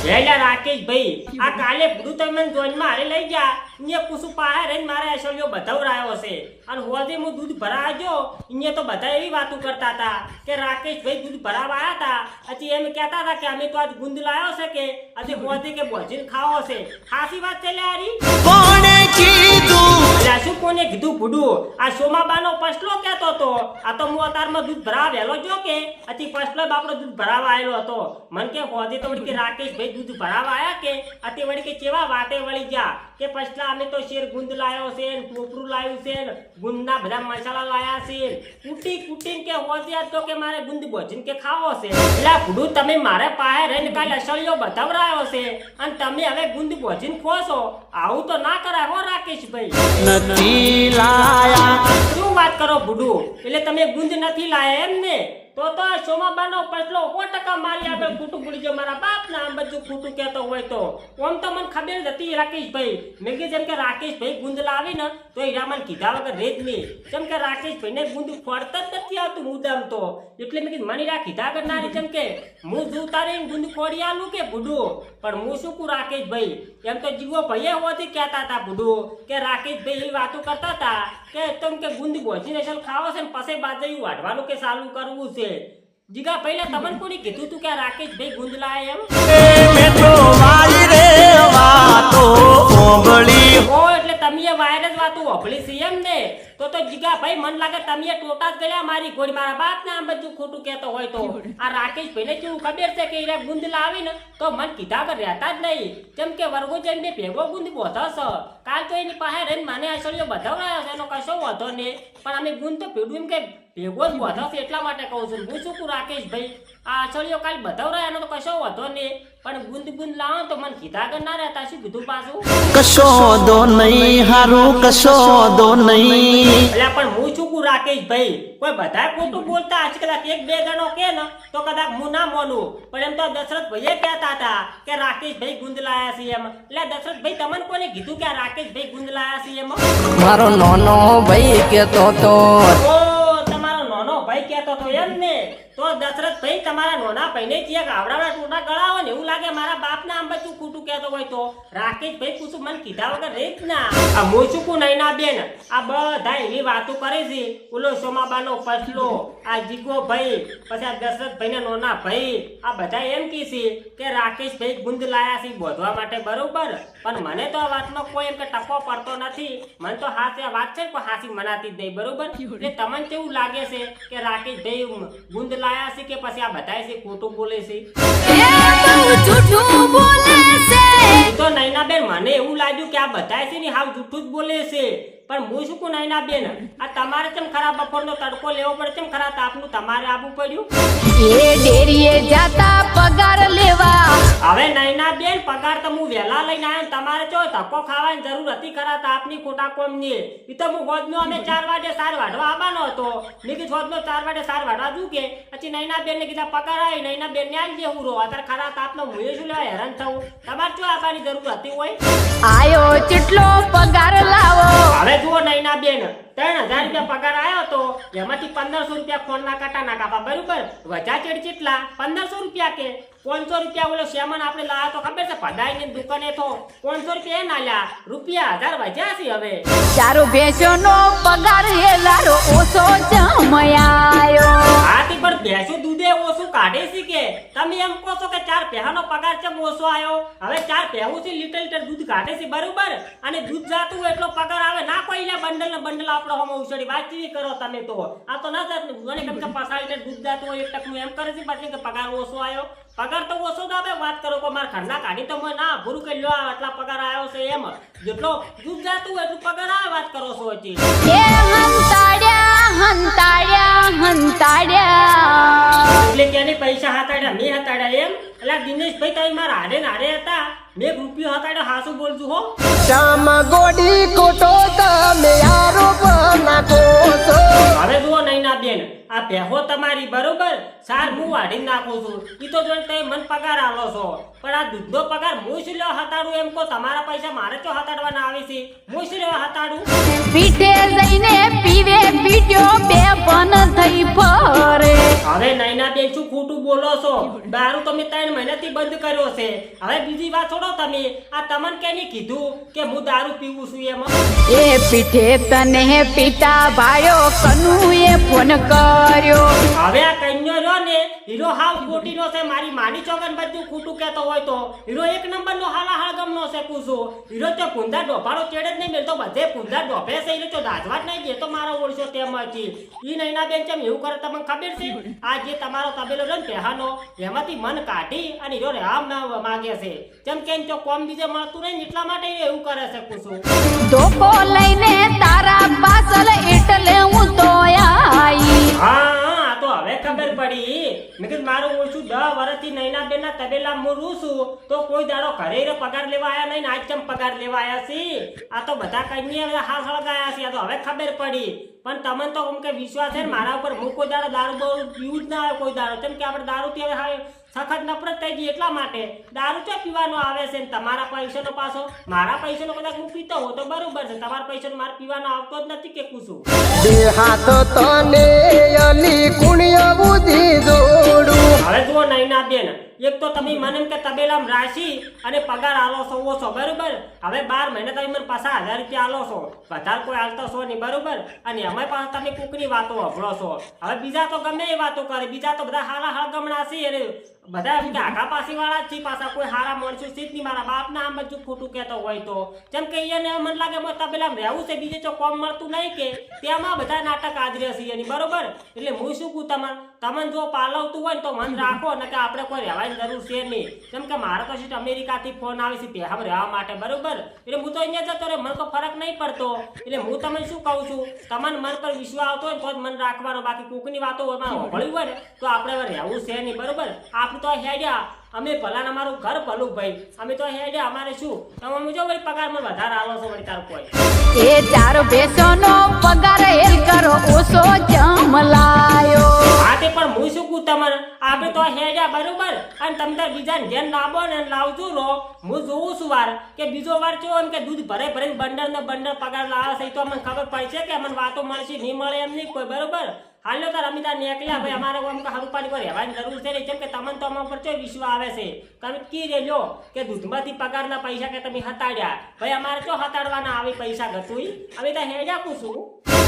એલા રાકેશ ભાઈ આ કાલે બધું તમે જોઈન મારે લઈ ગયા ને કુસુ પાહે રહીને મારે અસલિયો બતાવરાયો છે અને હોજે હું દૂધ ભરાજો ઇને તો બધા એવી વાતો કરતા હતા કે રાકેશ ભાઈ દૂધ ભરાવા આયા હતા પછી એમ કહેતા હતા કે અમે તો આજ ગુંદ લાયો છે કે આજે હોજે કે ભોજીન ખાવો છે ખાસી વાત છે લે આરી કોણે કીધું અલા શું કોને કીધું બુડું આ સોમાબાનો પસલો કહેતો તો આ તો હું અતારમાં દૂધ ભરાવા વેલો જો કે અતી પસલો બાપરો દૂધ ભરાવા આવેલો હતો મન કે હોજે તો વળી કે રાકેશ ભાઈ દૂધ ભરાવા આયા કે અતી વળી કે કેવા વાતે વળી જા કે પસલા અમે તો શેર ગુંદ લાયો છે ને ટોપરું લાયું છે ને ગુંદના બધા મસાલા લાયા છે કુટી કુટીન કે હોજે તો કે મારે ગુંદ ભોજન કે ખાવો છે એલા બુડું તમે મારે પાહે રહીને કાલે અસલિયો બતાવરાયો છે અને તમે હવે ગુંદ ભોજન ખો છો આવું તો ના કરાય હો રાકેશ ભાઈ નથી લાયા શું વાત કરો બુડું એટલે તમે ગુંદ નથી લાયા એમ ને તો સોમાબાનો પસલો 100% મારી આપે ખોટું ભૂલી ગયો મારા બાપના આમ બધું ખોટું કહેતો હોય તો ઓમ તો મને ખબર જ હતી રાકેશભાઈ મેં કે જેમ કે રાકેશભાઈ ગુંદ લાવી ને તો હીરા મને કીધા વગર રેજ નહીં જેમ કે રાકેશભાઈને ગુંદ ફોડતા જ નથી આવતું મુદ્દામ તો એટલે મેં કીધું મને રા કીધા વગર ના જેમ કે હું જો તારે ગુંદ ફોડી આલું કે બુડું પણ હું શું કું રાકેશભાઈ એમ તો જીવો ભાઈએ હોતી કહેતા હતા બુડું કે રાકેશભાઈ એવી વાતો કરતા હતા કે તમ કે ગુંદ ભોજી નેશન ખાવો છે ને પછી બાજુ વાઢવાનું કે ચાલુ કરવું છે જીગા પહેલા તમને કોની કીધું તું કે રાકેશભાઈ ગુંદ લાય એમ મે તો વાઈ રે વાતો ઓબળી ઓ એટલે તમે એ વાયરસ વાતો ઓબળી છે એમ ને તો જીગા ભાઈ મન લાગે તમે એ ટોટા જ ગળ્યા મારી ગોળી મારા બાપ ને આમ બધું ખોટું કહેતો હોય તો આ રાકેશભાઈ ને કેવું ખબર છે કે ઈરા ગુંદ લાવી ને તો મન કીધા કે રહેતા જ નહીં જેમ કે વર્ગો જઈને ભેગો ગુંદ બોધો છે કાલ તો એની પાસે રહીને મને અસલિયો બતાવરાયો છે એનો કશો વાંધો નહીં પણ અમે ગુંદ તો ભેડું એમ કે ભેગો જ બોધો છે એટલા માટે કહું છું હું શું કું રાકેશભાઈ આ અસલિયો કાલ બતાવરાયો એનો તો કશો વાંધો નહીં પણ ગુંદ લાવો તો મને કીધા કે ના રહેતા શું કીધું પાછું કશો દો નહીં હારું કશો દો નહીં એટલે પણ હું શું કું રાકેશભાઈ કોઈ બધા ખોટું બોલતા આજ કદાચ એક બે જણો કે ને તો કદાચ હું ના માનું પણ એમ તો દશરથભાઈએ કહેતા હતા કે રાકેશભાઈ ગુંદ લાયા છે એમ એટલે દશરથભાઈ તમને કોને કીધું કે રાકેશભાઈ ગુંદ લાયા છે એમ મારો નાનો ભાઈ કહેતો તો ઓ તમારો નાનો ભાઈ કહેતો તો એમ ને તો દશરથભાઈ તમારા નાના ભાઈને જે ગાવડાના ટોટા ગળાવો ને એવું લાગે મારા બાપના આમ બધું ખોટું કહેતો હોય તો રાકેશભાઈ પૂછું મને કીધા વગર રહી જ ના આ હું શું કું નૈના બેન આ બધા એવી વાતો કરે છે ઓલો સોમાબાનો પસલો આ જીગો ભાઈ પછી આ દશરથભાઈ ના નાના ભાઈ આ બધા એમ કહે છે કે રાકેશભાઈ ગુંદ લાયા છે બોધવા માટે બરોબર પણ મને તો આ વાતમાં કોઈ એમ કે ટપો પડતો નથી મને તો હાથ વાત છે કોઈ હાસી મનાતી જ નહીં બરોબર એટલે તમને કેવું લાગે છે કે રાકેશભાઈ ગુંદ લાયા છે કે પછી આ બધાય છે ખોટું બોલે છે તો નૈના બેન મને એવું લાગ્યું કે આ બધાય છે ને હાવ જૂઠું જ બોલે છે પણ હું શું કું નૈના બેન આ તમારે કેમ ખરાબ બપોરનો તડકો લેવો પડે કેમ ખરા તાપનું તમારે આવવું પડ્યું એ ડેરીએ જાતા પગાર લેવા હવે નૈના બેન પગાર તો હું વેલા લઈને આવ્યો તમારે જો ધક્કો ખાવાની જરૂર હતી ખરા તાપની ખોટા કોમની ઈ તો હું હોજનો અમે 4 વાગે સાર વાઢવા આવવાનો હતો મેં કીધું હોજનો 4 વાગે સાર વાઢવા દઉં કે પછી નૈના બેન ને કીધા પગાર આવી નૈના બેન ને આવી જેવું રો અત્યારે ખરા તાપનો હું શું લેવા હેરાન થવું તમારે જો આવવાની જરૂર હતી હોય આયો કેટલો પગાર લાવો હવે જુઓ નૈના બેન 3000 રૂપિયા પગાર આવ્યો તો એમાંથી 1500 રૂપિયા ફોન ના કાટા ના કાપા બરોબર વજા ચેડ કેટલા 1500 રૂપિયા કે 500 રૂપિયા ઓલો સેમન આપણે લાવ્યો તો ખબર છે પડાઈ ની દુકાને તો 500 રૂપિયા ના લ્યા રૂપિયા 1000 વજા છે હવે ચારો ભેંસોનો પગાર હેલારો ઓછો જમાયો આથી પર ભેંસો દૂધે ઓછું કાઢે છે કે તમે એમ કહો છો કે 4 ભેહાનો પગાર ચમ ઓછો આવ્યો હવે 4 ભેહું છે લીટર દૂધ કાઢે છે બરોબર અને દૂધ જાતું હોય એટલો પગાર આવે ના કોઈ લે બંડલ ને બંડલ આપણો હમ ઉછળી વાંચી કરો તમે તો આ તો ના જાત મને કેમ કે 5 લીટર દૂધ જાતું હોય 1 ટકનું એમ કરે છે પછી કે પગાર ઓછો આવ્યો પગાર તો ઓછો જ આવે વાત કરો કે માર ઘરના કાઢી તો મને ના ભૂરું કરી લ્યો આટલા પગાર આવ્યો છે એમ જેટલો દૂધ જાતું હોય એટલું પગાર આવે વાત કરો છો હજી એ હંતાડ્યા એટલે કે એની પૈસા હતાડ્યા મેં હતાડ્યા એમ એટલે દિનેશભાઈ તમે મારા હારે નારે હતા મેં રૂપિયો હતાડ્યો હાસું બોલજો હો શ્યામ ગોડી કોટો તમે આરોપ નાખો છો હવે જુઓ નૈના બેન આ ભેહો તમારી બરોબર સાર હું વાઢી નાખું છું ઈ તો જોઈને તમે મન પગાર આલો છો પણ આ દૂધનો પગાર હું શું લેવા હતાડું એમ કહો તમારા પૈસા મારે તો હતાડવાના આવે છે હું શું લેવા હતાડું પીઠે જઈને પીવે પીટ્યો બે પન થઈ ફરે હવે નૈના બેન શું ખોટું બોલો છો? દારૂ તમે 3 મહિનાથી બંધ કર્યો છે. હવે બીજી વાત છોડો તમે. આ તમને કેની કીધું કે હું દારૂ પીવું છું એમાં? એ પીઠે તને પિતા ભાયો કનુએ ફોન કર્યો. હવે આ કન્યો રહ્યો ને હીરો હાવ ખોટીનો છે. મારી માની ચોગન બધું ખોટું કહેતો હોય તો હીરો એક નંબરનો હાલા હાળગમનો છે કુસો. હીરો તો કુંધા ડોફાળો ચેડે જ નહીં મેલતો, બધે કુંધા ડોફે છે. હીરો તો દાજવા જ નહીં દેતો મારો ઓળશો તેમાંથી. ઈ નૈના બેન ચમ એવું કરે તમને ખબર છે? આ જે તમારો તબેલો છે ને પેહાનો એમાંથી મન કાઢી અને હીરો રામ ના માગે છે. જેમ કે તો કોમ બીજે મળતું નહીં ને એટલા માટે એવું કરે છે કુસો. ધોકો લઈને તારા પાછળ એટલે હું તો આઈ. હા તો હવે ખબર પડી. મેં કીધું મારું ઓછું 10 વર્ષથી નૈના બેન ના તબેલા હું રૂ છું તો કોઈ દાડો ઘરે રે પગાર લેવા આયા નહીં ને આજ ચમ પગાર લેવા આયા છે. આ તો બધા કઈ હાથ હળગાયા છે. આ તો હવે ખબર પડી. પણ તમને તો એમ કે વિશ્વાસ છે ને મારા ઉપર? હું કોઈ દાડો દારૂ બહુ પીવું જ ના આવે કોઈ દાડો. કેમ કે આપણે દારૂ થી હવે સખત નફરત થઈ ગઈ એટલા માટે દારૂ ચો પીવાનો આવે છે ને તમારા પૈસાનો પાછો મારા પૈસાનો કદાચ હું પીતો હોઉં તો બરોબર છે. તમારા પૈસાનો મારે પીવાનો આવતો જ નથી કે કુશું. હાથ તને અલી કુણ્યા બુધી જોડું. હવે જુઓ નૈના બેન, એક તો તમે મને એમ કે તબેલામાં રાશી અને પગાર આલો છો ઓછો બરોબર. હવે 12 મહિના તમે મને પાછા 1000 રૂપિયા આલો છો, વધારે કોઈ આલતો છો નહીં બરોબર. અને એમાં પાછા તમે કુકની વાતો વાપરો છો. હવે બીજા તો ગમે એ વાતો કરે, બીજા તો બધા હારા હળગમણા છે અને બધા એમ કે આઘા પાસી વાળા જ છે. પાછા કોઈ હારા માણસો છે જ નહીં. મારા બાપના આમ બધું ખોટું કહેતો હોય તો જેમ કે એને મને લાગે મને તબેલામાં રહેવું છે, બીજે તો કોમ મળતું નહીં કે તેમાં બધા નાટક આદરે છે એની બરોબર. એટલે હું શું કહું તમને જો પાલવતું હોય ને તો મન રાખો ને કે આપણે કોઈ રહેવાની જરૂર છે નહીં. કેમ કે મારે તો છે અમેરિકાથી ફોન આવે છે પેહામ રહેવા માટે બરોબર. એટલે હું તો અહીંયા જતો રહે, મને તો ફરક નહીં પડતો. એટલે હું તમને શું કહું છું, તમને મન પર વિશ્વાસ આવતો હોય તો જ મન રાખવાનો. બાકી કુકની વાતો હોભળવી હોય ને તો આપણે રહેવું છે નહીં બરોબર. આપણે તો હેડ્યા અમે ભલા અમારું ઘર ભલું ભાઈ. અમે તો હેડ્યા અમારે શું તમે જો વળી પગાર મને વધારે આલો છો વળી તારું કોઈ. એ 4 ભેંસોનો પગાર હેલ કરો ઓછો જમલાયો. હા તે પણ હું શું કહું તમને, આપણે તો હેડ્યા બરોબર. અને તમે તાર બીજાને ધ્યાન લાવો ને લાવજો રો. હું જોઉં છું વાર કે બીજો વાર જો એમ કે દૂધ ભરે ભરે બંડર ને બંડર પગાર લાવે છે તો અમને ખબર પડશે કે અમને વાતો મળશે નહીં મળે એમ નહીં કોઈ બરોબર. હાલો તાર અમે તાર નીકળ્યા ભાઈ. અમારે આમ હરુપાની પર રહેવાની જરૂર છે નહીં. કેમ કે તમને તો અમારા પર ચો વિશ્વાસ આવે છે. તમે કી રેલો કે દૂધમાંથી પગારના પૈસા કે તમે હતાડ્યા ભાઈ. અમારે ચો હતાડવાના આવે પૈસા ગતું અમે તો હેજા પૂછું.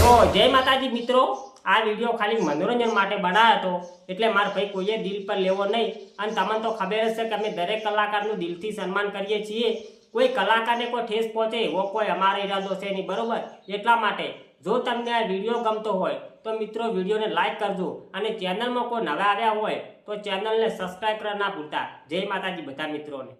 તો જય માતાજી મિત્રો, આ વિડીયો ખાલી મનોરંજન માટે બનાવ્યો હતો. એટલે મારા ભાઈ કોઈએ દિલ પર લેવો નહીં. અને તમને તો ખબર જ છે કે અમે દરેક કલાકારનું દિલથી સન્માન કરીએ છીએ. કોઈ કલાકારને કોઈ ઠેસ પહોંચે એવો કોઈ અમારો ઈરાદો છે નહીં બરોબર. એટલા માટે જો તમને આ વિડીયો ગમતો હોય તો મિત્રો વિડીયોને લાઈક કરજો. અને ચેનલમાં કોઈ નવા આવ્યા હોય તો ચેનલને સબસ્ક્રાઈબ કરવા ના ભૂલતા. જય માતાજી બધા મિત્રોને.